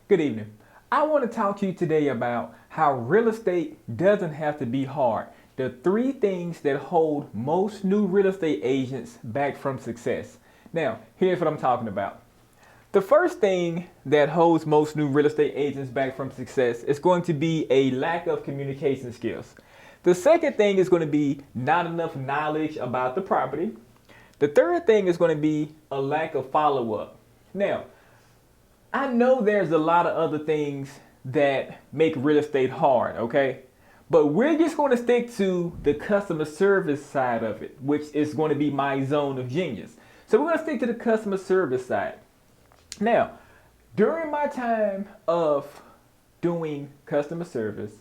Good evening. I want to talk to you today about how real estate doesn't have to be hard. The three things that hold most new real estate agents back from success. Now, here's what I'm talking about. The first thing that holds most new real estate agents back from success is going to be a lack of communication skills. The second thing is going to be not enough knowledge about the property. The third thing is going to be a lack of follow up. Now, I know there's a lot of other things that make real estate hard, okay? But we're just going to stick to the customer service side of it, which is going to be my zone of genius. So we're going to stick to the customer service side. Now, during my time of doing customer service,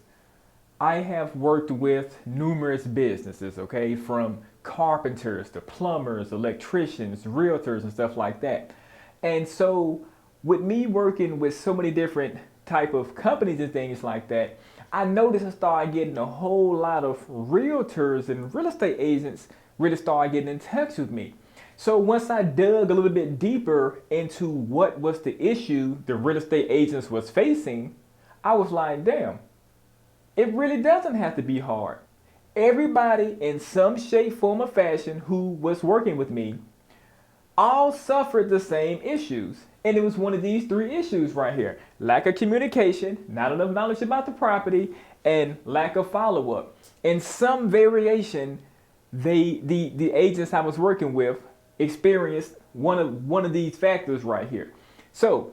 I have worked with numerous businesses, okay? From carpenters to plumbers, electricians, realtors, and stuff like that. And so with me working with so many different type of companies and things like that, I noticed I started getting a whole lot of realtors and real estate agents really started getting in touch with me. So once I dug a little bit deeper into what was the issue the real estate agents was facing, I was like, damn, it really doesn't have to be hard. Everybody in some shape, form, or fashion who was working with me all suffered the same issues. And it was one of these three issues right here. Lack of communication, not enough knowledge about the property, and lack of follow-up. In some variation, the agents I was working with experienced one of these factors right here. So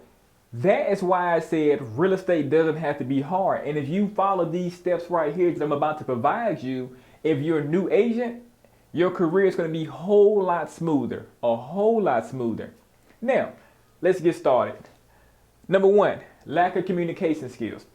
that is why I said real estate doesn't have to be hard. And if you follow these steps right here that I'm about to provide you, if you're a new agent, your career is going to be a whole lot smoother, a whole lot smoother. Now, let's get started. Number one, lack of communication skills.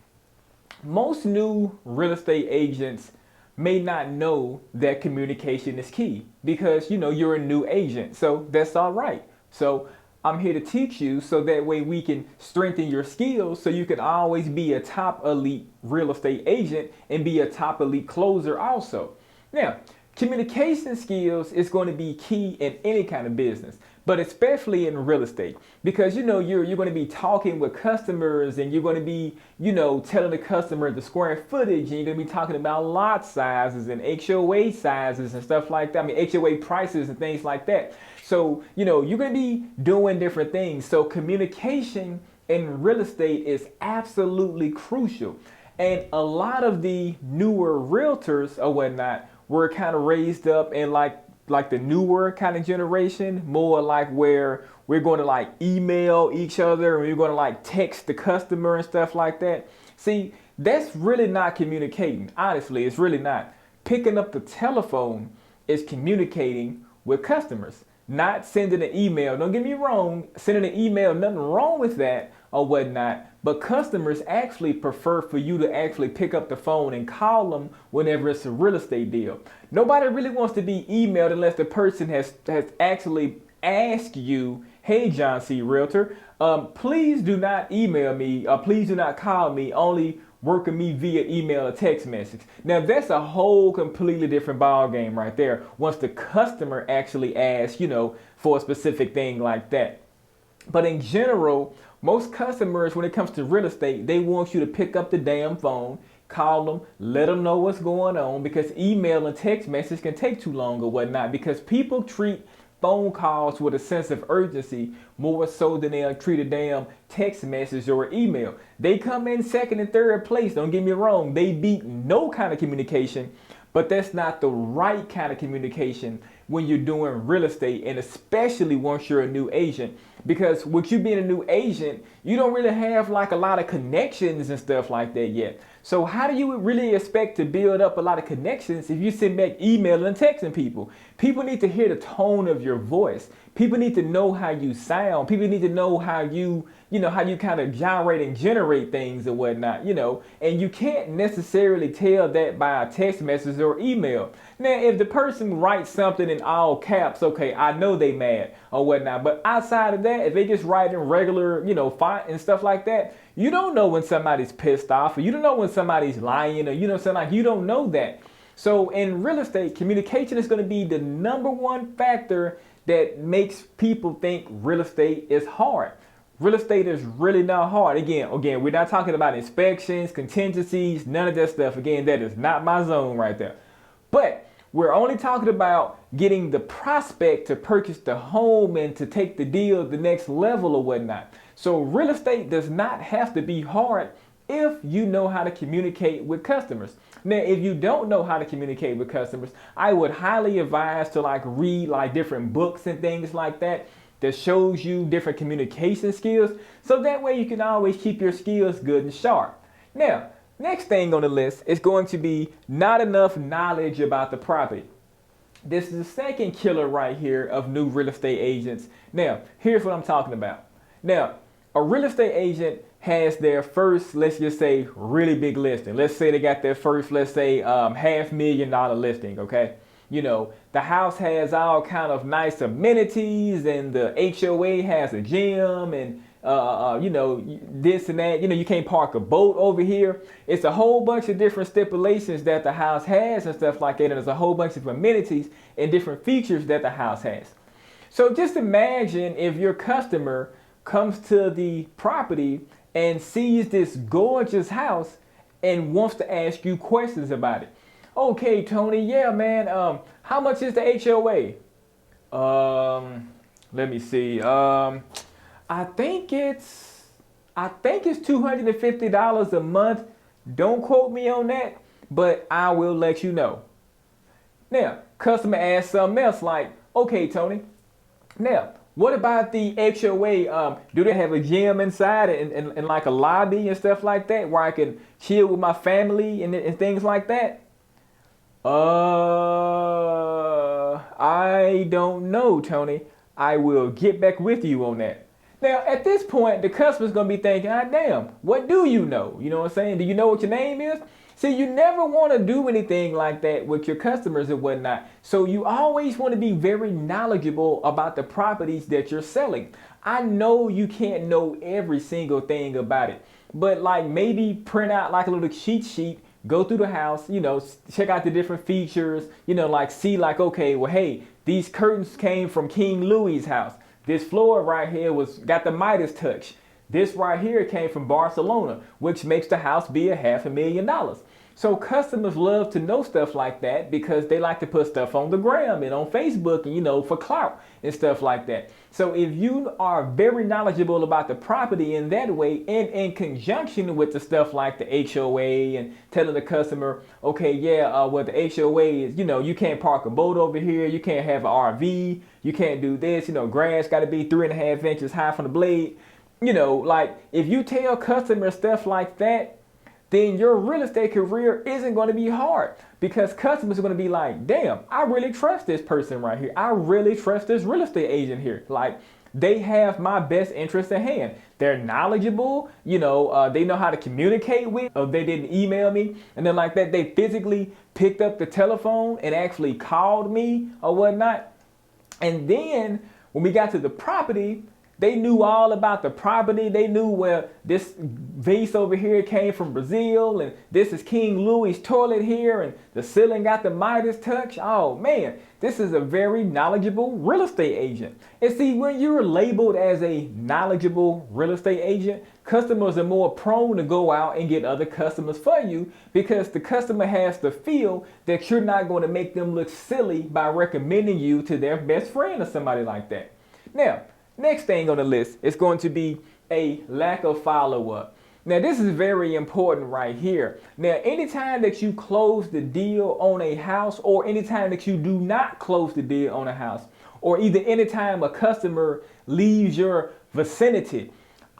Most new real estate agents may not know that communication is key because, you're a new agent. So that's all right. So I'm here to teach you so that way we can strengthen your skills so you can always be a top elite real estate agent and be a top elite closer also. Now, communication skills is going to be key in any kind of business, but especially in real estate, because you're going to be talking with customers and you're going to be, telling the customer the square footage, and you're going to be talking about lot sizes and HOA sizes and stuff like that. I mean, HOA prices and things like that. So, you're going to be doing different things. So communication in real estate is absolutely crucial. And a lot of the newer realtors or whatnot were kind of raised up in like the newer kind of generation, more like where we're going to like email each other and we're going to like text the customer and stuff like that. See, that's really not communicating. Honestly, it's really not. Picking up the telephone is communicating with customers, not sending an email. Don't get me wrong, sending an email, nothing wrong with that or whatnot. But customers actually prefer for you to actually pick up the phone and call them whenever it's a real estate deal. Nobody really wants to be emailed unless the person has actually asked you, hey, John C. Realtor, please do not email me or please do not call me, only work with me via email or text message. Now that's a whole completely different ball game right there. Once the customer actually asks, for a specific thing like that. But in general, most customers, when it comes to real estate, they want you to pick up the damn phone, call them, let them know what's going on, because email and text message can take too long or whatnot, because people treat phone calls with a sense of urgency more so than they'll treat a damn text message or email. They come in second and third place. Don't get me wrong. They beat no kind of communication, but that's not the right kind of communication when you're doing real estate, and especially once you're a new agent. Because with you being a new agent, you don't really have like a lot of connections and stuff like that yet. So how do you really expect to build up a lot of connections if you sit back emailing and texting people? People need to hear the tone of your voice. People need to know how you sound. People need to know how you kind of gyrate and generate things and whatnot, and you can't necessarily tell that by a text message or email. Now, if the person writes something in all caps, okay, I know they mad or whatnot. But outside of that, if they just write in regular, font and stuff like that, you don't know when somebody's pissed off, or you don't know when somebody's lying, or something like you don't know that. So in real estate, communication is going to be the number one factor that makes people think real estate is hard. real estate is really not hard. Again, we're not talking about inspections, contingencies, none of that stuff. Again, that is not my zone right there. But we're only talking about getting the prospect to purchase the home and to take the deal to the next level or whatnot. So real estate does not have to be hard if you know how to communicate with customers. Now, if you don't know how to communicate with customers, I would highly advise to read different books and things like that shows you different communication skills. So that way you can always keep your skills good and sharp. Now, next thing on the list is going to be not enough knowledge about the property. This is the second killer right here of new real estate agents. Now, here's what I'm talking about. Now, a real estate agent has their first, let's just say, really big listing. Let's say they got their first, let's say, $500,000 listing, okay? You know, the house has all kind of nice amenities, and the HOA has a gym, and you know, this and that. You know, you can't park a boat over here. It's a whole bunch of different stipulations that the house has and stuff like that. And there's a whole bunch of amenities and different features that the house has. So just imagine if your customer comes to the property and sees this gorgeous house and wants to ask you questions about it. Okay, Tony, yeah, man, how much is the HOA? Let me see. I think it's $250 a month. Don't quote me on that, but I will let you know. Now, customer asks something else like, okay, Tony, now, what about the HOA? Do they have a gym inside and like a lobby and stuff like that where I can chill with my family and things like that? I don't know, Tony. I will get back with you on that. Now, at this point, the customer's going to be thinking, ah, damn, what do you know? You know what I'm saying? Do you know what your name is? See, you never want to do anything like that with your customers and whatnot. So you always want to be very knowledgeable about the properties that you're selling. I know you can't know every single thing about it, but like maybe print out like a little cheat sheet, go through the house, you know, check out the different features, you know, like see like, okay, well, hey, these curtains came from King Louis's house. This floor right here got the Midas touch. This right here came from Barcelona, which makes the house be $500,000. So customers love to know stuff like that because they like to put stuff on the gram and on Facebook and, you know, for clout and stuff like that. So if you are very knowledgeable about the property in that way, and in conjunction with the stuff like the HOA and telling the customer, okay, yeah, what the HOA is, you know, you can't park a boat over here. You can't have an RV. You can't do this. You know, grass got to be 3.5 inches high from the blade. You know, like if you tell customers stuff like that, then your real estate career isn't going to be hard because customers are going to be like, damn, I really trust this person right here. I really trust this real estate agent here. Like they have my best interest at hand. They're knowledgeable, you know, they know how to communicate with, or they didn't email me. And then like that, they physically picked up the telephone and actually called me or whatnot. And then when we got to the property, they knew all about the property. They knew where this vase over here came from Brazil, and this is King Louis's toilet here, and the ceiling got the Midas touch. Oh man, this is a very knowledgeable real estate agent. And see, when you're labeled as a knowledgeable real estate agent, customers are more prone to go out and get other customers for you because the customer has to feel that you're not going to make them look silly by recommending you to their best friend or somebody like that. Now, next thing on the list is going to be a lack of follow-up. Now, this is very important right here. Now, anytime that you close the deal on a house, or anytime that you do not close the deal on a house, or either anytime a customer leaves your vicinity,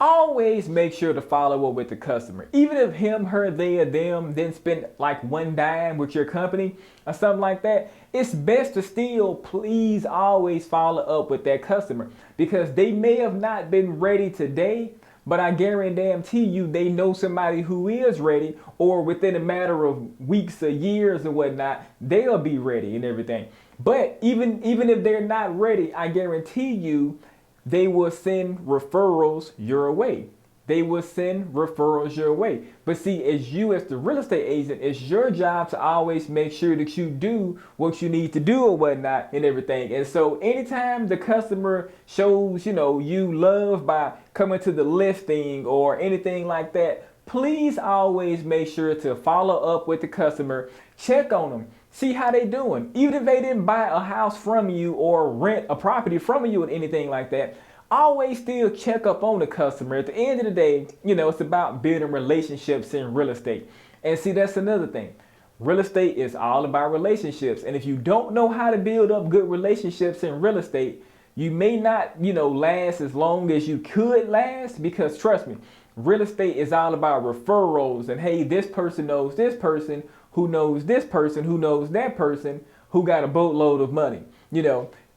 always make sure to follow up with the customer. Even if him, her, they, or them didn't spend like one dime with your company or something like that, it's best to still please always follow up with that customer because they may have not been ready today, but I guarantee you they know somebody who is ready, or within a matter of weeks or years or whatnot, they'll be ready and everything. But even if they're not ready, I guarantee you they will send referrals your way. they will send referrals your way. But see, as you as the real estate agent, it's your job to always make sure that you do what you need to do or whatnot and everything. And so anytime the customer shows, you love by coming to the listing or anything like that, please always make sure to follow up with the customer, check on them, see how they doing. Even if they didn't buy a house from you or rent a property from you or anything like that, always still check up on the customer. At the end of the day, it's about building relationships in real estate. And see, that's another thing. Real estate is all about relationships. And if you don't know how to build up good relationships in real estate, you may not, last as long as you could last, because trust me, real estate is all about referrals. And hey, this person knows this person who knows this person who knows that person who got a boatload of money.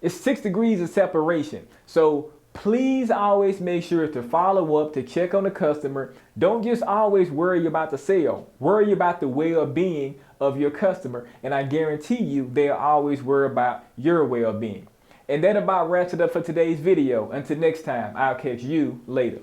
It's 6 degrees of separation. So please always make sure to follow up, to check on the customer. Don't just always worry about the sale. Worry about the well-being of your customer. And I guarantee you they'll always worry about your well-being. And that about wraps it up for today's video. Until next time, I'll catch you later.